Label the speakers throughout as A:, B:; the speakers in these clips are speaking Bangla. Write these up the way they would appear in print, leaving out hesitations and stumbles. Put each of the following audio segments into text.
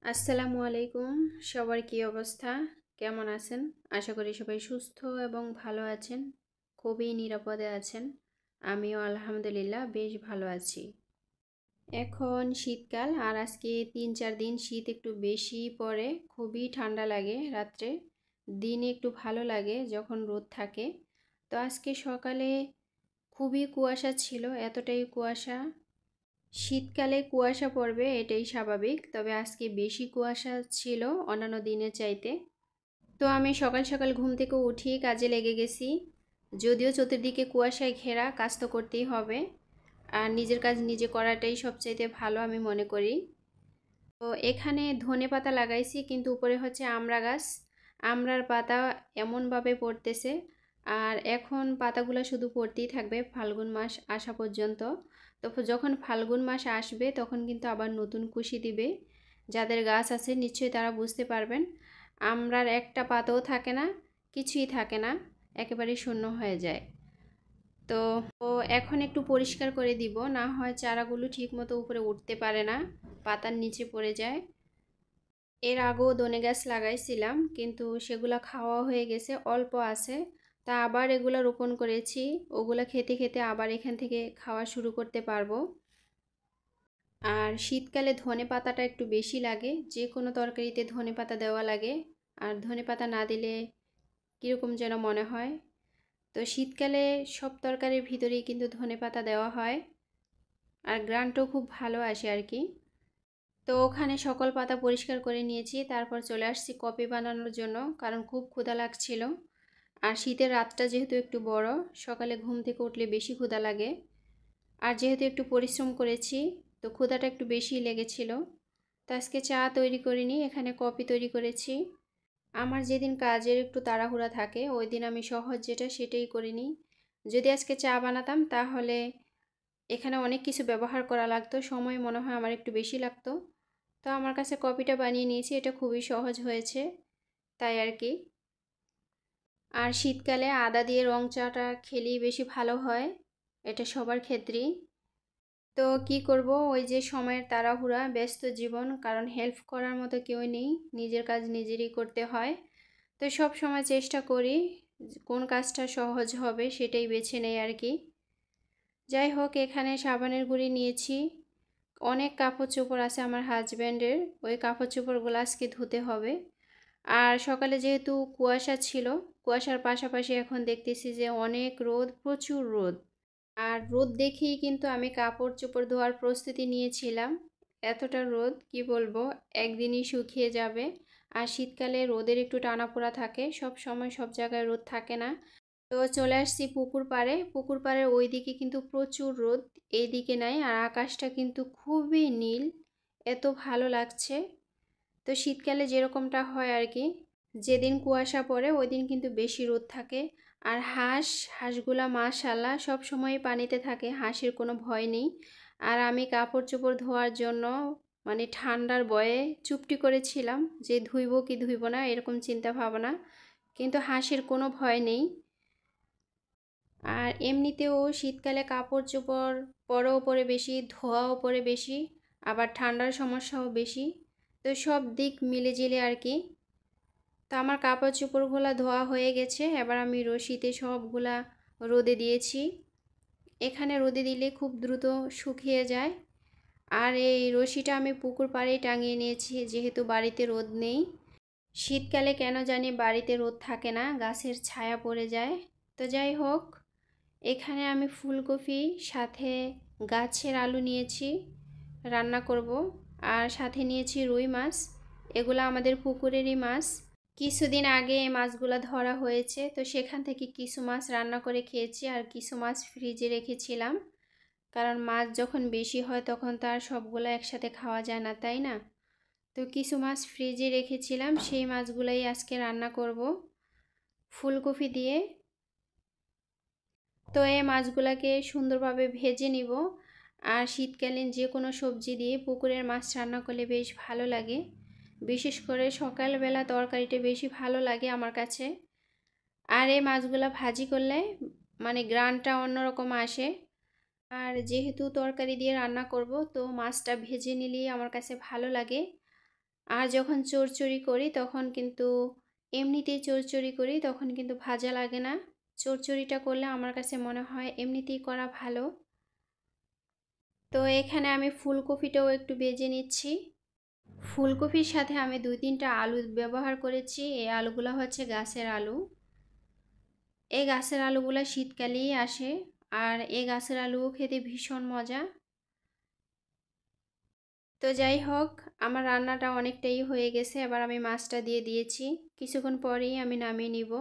A: আসসালামু আলাইকুম। সবার কি অবস্থা, কেমন আছেন? আশা করি সবাই সুস্থ এবং ভালো আছেন, খুবই নিরাপদে আছেন। আমিও আলহামদুলিল্লাহ বেশ ভালো আছি। এখন শীতকাল, আর আজকে 3-4 দিন শীত একটু বেশি পড়ে, খুবই ঠান্ডা লাগে রাত্রে, দিনে একটু ভালো লাগে যখন রোদ থাকে। তো আজকে সকালে খুবই কুয়াশা ছিল, এতটাই কুয়াশা। শীতকালে কুয়াশা পড়বে এটাই স্বাভাবিক, তবে আজকে বেশি কুয়াশা ছিল অন্যান্য দিনের চাইতে। তো আমি সকাল সকাল ঘুম থেকে উঠি কাজে লেগে গেছি। যদিও চতুর্দিকে কুয়াশায় ঘেরা, কাজ তো করতেই হবে, আর নিজের কাজ নিজে করাটাই সবচাইতে ভালো আমি মনে করি। তো এখানে ধনেপাতা লাগাইছি, কিন্তু উপরে হচ্ছে আমড়া গাছ। আমড়ার পাতা এমনভাবে পড়তেছে, আর এখন পাতাগুলো শুধু পড়তেই থাকবে ফাল্গুন মাস আসা পর্যন্ত। তো যখন ফাল্গুন মাস আসবে তখন কিন্তু আবার নতুন কুশি দিবে। যাদের গাছ আছে নিশ্চয়ই তারা বুঝতে পারবেন। আমড়ার একটা পাতাও থাকে না, কিছুই থাকে না, একেবারে শূন্য হয়ে যায়। তো এখন একটু পরিষ্কার করে দিব, না হয় চারাগুলো ঠিক মতো উপরে উঠতে পারে না, পাতার নিচে পড়ে যায়। এর আগেও ধনে গাছ লাগাইছিলাম, কিন্তু সেগুলো খাওয়া হয়ে গেছে, অল্প আছে। তা আবার এগুলো রোপণ করেছি, ওগুলো খেতে খেতে আবার এখান থেকে খাওয়া শুরু করতে পারবো। আর শীতকালে ধনে পাতাটা একটু বেশি লাগে, যে কোনো তরকারিতে ধনে পাতা দেওয়া লাগে। আর ধনে পাতা না দিলে কীরকম যেন মনে হয়। তো শীতকালে সব তরকারির ভিতরেই কিন্তু ধনে পাতা দেওয়া হয়, আর গ্রানটাও খুব ভালো আসে আর কি। তো ওখানে সকল পাতা পরিষ্কার করে নিয়েছি, তারপর চলে আসছি কফি বানানোর জন্য, কারণ খুব ক্ষুধা লাগছিল। আর শীতের রাতটা যেহেতু একটু বড়, সকালে ঘুম থেকে উঠলে বেশি ক্ষুধা লাগে। আর যেহেতু একটু পরিশ্রম করেছি, তো ক্ষুধাটা একটু বেশিই লেগেছিল। তো আজকে চা তৈরি করিনি, এখানে কফি তৈরি করেছি। আমার যেদিন কাজের একটু তাড়াহুড়া থাকে ওই দিন আমি সহজ যেটা সেটাই করিনি। যদি আজকে চা বানাতাম তাহলে এখানে অনেক কিছু ব্যবহার করা লাগতো, সময় মনে হয় আমার একটু বেশি লাগতো। তো আমার কাছে কফিটা বানিয়ে নিয়েছি, এটা খুবই সহজ হয়েছে, তাই আর কি। আর শীতকালে আদা দিয়ে রং চাটা খেলেই বেশি ভালো হয়, এটা সবার ক্ষেত্রেই। তো কি করব, ওই যে সময়ের তাড়াহুড়া, ব্যস্ত জীবন, কারণ হেল্প করার মতো কেউ নেই, নিজের কাজ নিজেরই করতে হয়। তো সব সময় চেষ্টা করি কোন কাজটা সহজ হবে সেটাই বেছে নেই আর কি। যাই হোক, এখানে সাবানের গুঁড়ি নিয়েছি। অনেক কাপড় চোপড় আছে আমার হাজব্যান্ডের, ওই কাপড় চোপড়গুলো আজকে ধুতে হবে। আর সকালে যেহেতু কুয়াশা ছিল, কুয়াশার পাশাপাশি এখন দেখতেছি যে অনেক রোদ, প্রচুর রোদ। আর রোদ দেখেই কিন্তু আমি কাপড় চোপড় ধোয়ার প্রস্তুতি নিয়েছিলাম। এতটা রোদ কি বলবো, একদিনই শুকিয়ে যাবে। আর শীতকালে রোদের একটু টানাপোড়া থাকে, সব সময় সব জায়গায় রোদ থাকে না। তো চলে আসছি পুকুর পাড়ে, পুকুর পাড়ের ওই দিকে কিন্তু প্রচুর রোদ, এই দিকে নাই। আর আকাশটা কিন্তু খুবই নীল, এত ভালো লাগছে। তো শীতকালে যেরকমটা হয় আর কি, যেদিন কুয়াশা পড়ে ওই দিন কিন্তু বেশি রোদ থাকে। আর হাঁসগুলা মাশাআল্লাহ সব সময় পানিতে থাকে, হাঁসের কোনো ভয় নেই। আর আমি কাপড় চোপড় ধোয়ার জন্য মানে ঠান্ডার ভয়ে চুপটি করেছিলাম যে ধুইব কি ধুইব না, এরকম চিন্তা ভাবনা, কিন্তু হাঁসের কোনো ভয় নেই। আর এমনিতেও শীতকালে কাপড় চোপড় পরেও পরে বেশি, ধোয়াও পরে বেশি, আবার ঠান্ডার সমস্যাও বেশি। তো সব দিক মিলে জিলে আর কি। তো আমার কাপড় চোপড়গুলো ধোয়া হয়ে গেছে, এবার আমি রশিতে সবগুলা রোদে দিয়েছি। এখানে রোদে দিলে খুব দ্রুত শুকিয়ে যায়। আর এই রশিটা আমি পুকুর পাড়েই টাঙিয়ে নিয়েছি, যেহেতু বাড়িতে রোদ নেই। শীতকালে কেন জানি বাড়িতে রোদ থাকে না, গাছের ছায়া পড়ে যায়। তো যাই হোক, এখানে আমি ফুলকপি সাথে গাছের আলু নিয়েছি, রান্না করব। আর সাথে নিয়েছি রুই মাছ, এগুলো আমাদের পুকুরেরই মাছ। কিছুদিন আগে এই মাছগুলো ধরা হয়েছে, তো সেখান থেকে কিছু মাছ রান্না করে খেয়েছি, আর কিছু মাছ ফ্রিজে রেখেছিলাম, কারণ মাছ যখন বেশি হয় তখন তো আর সবগুলো একসাথে খাওয়া যায় না, তাই না? তো কিছু মাছ ফ্রিজে রেখেছিলাম, সেই মাছগুলোই আজকে রান্না করব ফুলকপি দিয়ে। তো এই মাছগুলোকে সুন্দরভাবে ভেজে নিব। আর শীতকালীন যে কোনো সবজি দিয়ে পুকুরের মাছ রান্না করলে বেশ ভালো লাগে, বিশেষ করে সকালবেলা তরকারিটা বেশি ভালো লাগে আমার কাছে। আর এই মাছগুলো ভাজি করলে মানে গ্রানটা অন্যরকম আসে। আর যেহেতু তরকারি দিয়ে রান্না করব, তো মাছটা ভেজে নিলেই আমার কাছে ভালো লাগে। আর যখন চড়চড়ি করি তখন কিন্তু এমনিতেই চড়চড়ি করি, তখন কিন্তু ভাজা লাগে না। চড়চড়িটা করলে আমার কাছে মনে হয় এমনিতেই করা ভালো। তো এখানে আমি ফুলকপিটাও একটু ভেজে নিচ্ছি। ফুলকপির সাথে আমি 2-3টা আলু ব্যবহার করেছি। এই আলুগুলো হচ্ছে গাছের আলু। এই গাছের আলুগুলো শীতকালেই আসে, আর এই গাছের আলুও খেতে ভীষণ মজা। তো যাই হোক, আমার রান্নাটা অনেকটাই হয়ে গেছে। এবার আমি মাছটা দিয়ে দিয়েছি, কিছুক্ষণ পরেই আমি নামিয়ে নিব।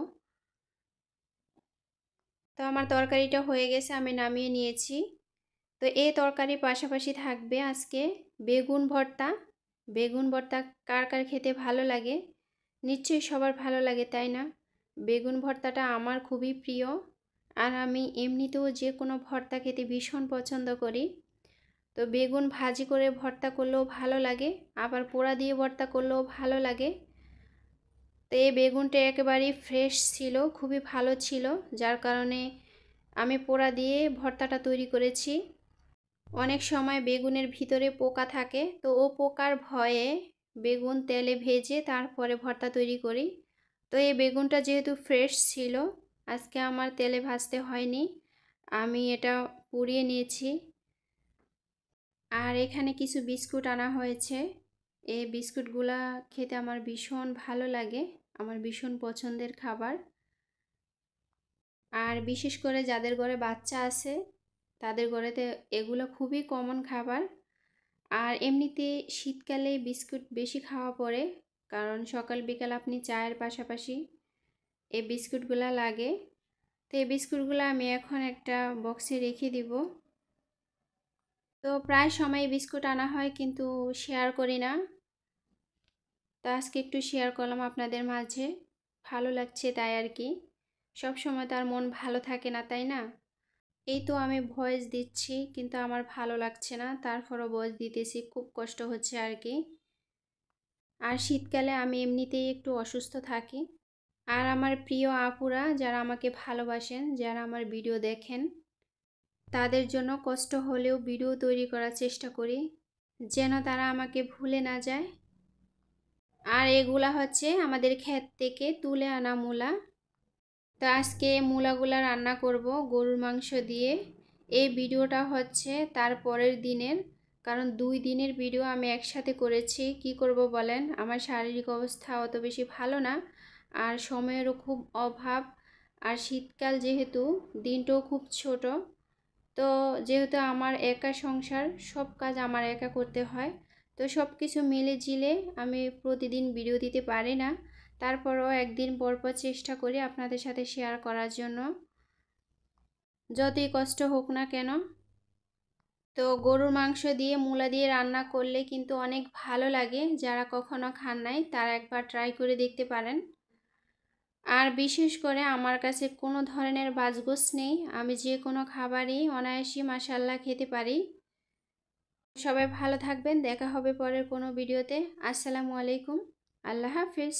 A: তো আমার তরকারিটা হয়ে গেছে, আমি নামিয়ে নিয়েছি। তো এই তরকারির পাশাপাশি থাকবে আজকে বেগুন ভর্তা। বেগুন ভর্তা কার কার খেতে ভালো লাগে? নিশ্চয়ই সবার ভালো লাগে, তাই না? বেগুন ভর্তাটা আমার খুবই প্রিয়, আর আমি এমনিতেও যে কোনো ভর্তা খেতে ভীষণ পছন্দ করি। তো বেগুন ভাজি করে ভর্তা করলেও ভালো লাগে, আবার পোড়া দিয়ে ভর্তা করলেও ভালো লাগে। তো এই বেগুনটা একেবারেই ফ্রেশ ছিল, খুবই ভালো ছিল, যার কারণে আমি পোড়া দিয়ে ভর্তাটা তৈরি করেছি। অনেক সময় বেগুনের ভিতরে পোকা থাকে, তো ও পোকার ভয়ে বেগুন তেলে ভেজে তারপরে ভর্তা তৈরি করি। তো এই বেগুনটা যেহেতু ফ্রেশ ছিল, আজকে আমার তেলে ভাজতে হয়নি, আমি এটা পুড়িয়ে নিয়েছি। আর এখানে কিছু বিস্কুট আনা হয়েছে। এই বিস্কুটগুলা খেতে আমার ভীষণ ভালো লাগে, আমার ভীষণ পছন্দের খাবার। আর বিশেষ করে যাদের ঘরে বাচ্চা আছে তাদের ঘরেতে এগুলো খুবই কমন খাবার। আর এমনিতে শীতকালে বিস্কুট বেশি খাওয়া পড়ে, কারণ সকাল বিকাল আপনি চায়ের পাশাপাশি এই বিস্কুটগুলো লাগে। তো এই বিস্কুটগুলো আমি এখন একটা বক্সে রেখে দিব। তো প্রায় সময় বিস্কুট আনা হয় কিন্তু শেয়ার করি না, তো আজকে একটু শেয়ার করলাম আপনাদের মাঝে, ভালো লাগছে তাই আর কি। সব সময় তার মন ভালো থাকে না, তাই না? এই তো আমি ভয়েস দিচ্ছি কিন্তু আমার ভালো লাগছে না, তারপরও ভয়েস দিতেছি, খুব কষ্ট হচ্ছে আর কি। আর শীতকালে আমি এমনিতেই একটু অসুস্থ থাকি। আর আমার প্রিয় আপুরা যারা আমাকে ভালোবাসেন, যারা আমার ভিডিও দেখেন, তাদের জন্য কষ্ট হলেও ভিডিও তৈরি করার চেষ্টা করি, যেন তারা আমাকে ভুলে না যায়। আর এগুলা হচ্ছে আমাদের ক্ষেত থেকে তুলে আনা মূলা। তো আজকে মূলাগুলা রান্না করব গরুর মাংস দিয়ে। এই ভিডিওটা হচ্ছে তার পরের দিনের, কারণ 2 দিনের ভিডিও আমি একসাথে করেছি। কি করব বলেন, আমার শারীরিক অবস্থা অত বেশি ভালো না, আর সময়েরও খুব অভাব। আর শীতকাল যেহেতু, দিনটাও খুব ছোট। তো যেহেতু আমার একা সংসার, সব কাজ আমার একা করতে হয়, তো সব কিছু মিলে ঝিলে আমি প্রতিদিন ভিডিও দিতে পারি না। তারপরও একদিন পর পর চেষ্টা করি আপনাদের সাথে শেয়ার করার জন্য, যতই কষ্ট হোক না কেন। তো গরুর মাংস দিয়ে মূলা দিয়ে রান্না করলে কিন্তু অনেক ভালো লাগে, যারা কখনো খান নাই তারা একবার ট্রাই করে দেখতে পারেন। আর বিশেষ করে আমার কাছে কোনো ধরনের বাজগোস নেই, আমি যে কোনো খাবারই অনায়াসে মাশাআল্লাহ খেতে পারি। সবাই ভালো থাকবেন, দেখা হবে পরের কোনো ভিডিওতে। আসসালামু আলাইকুম, আল্লাহ হাফিজ।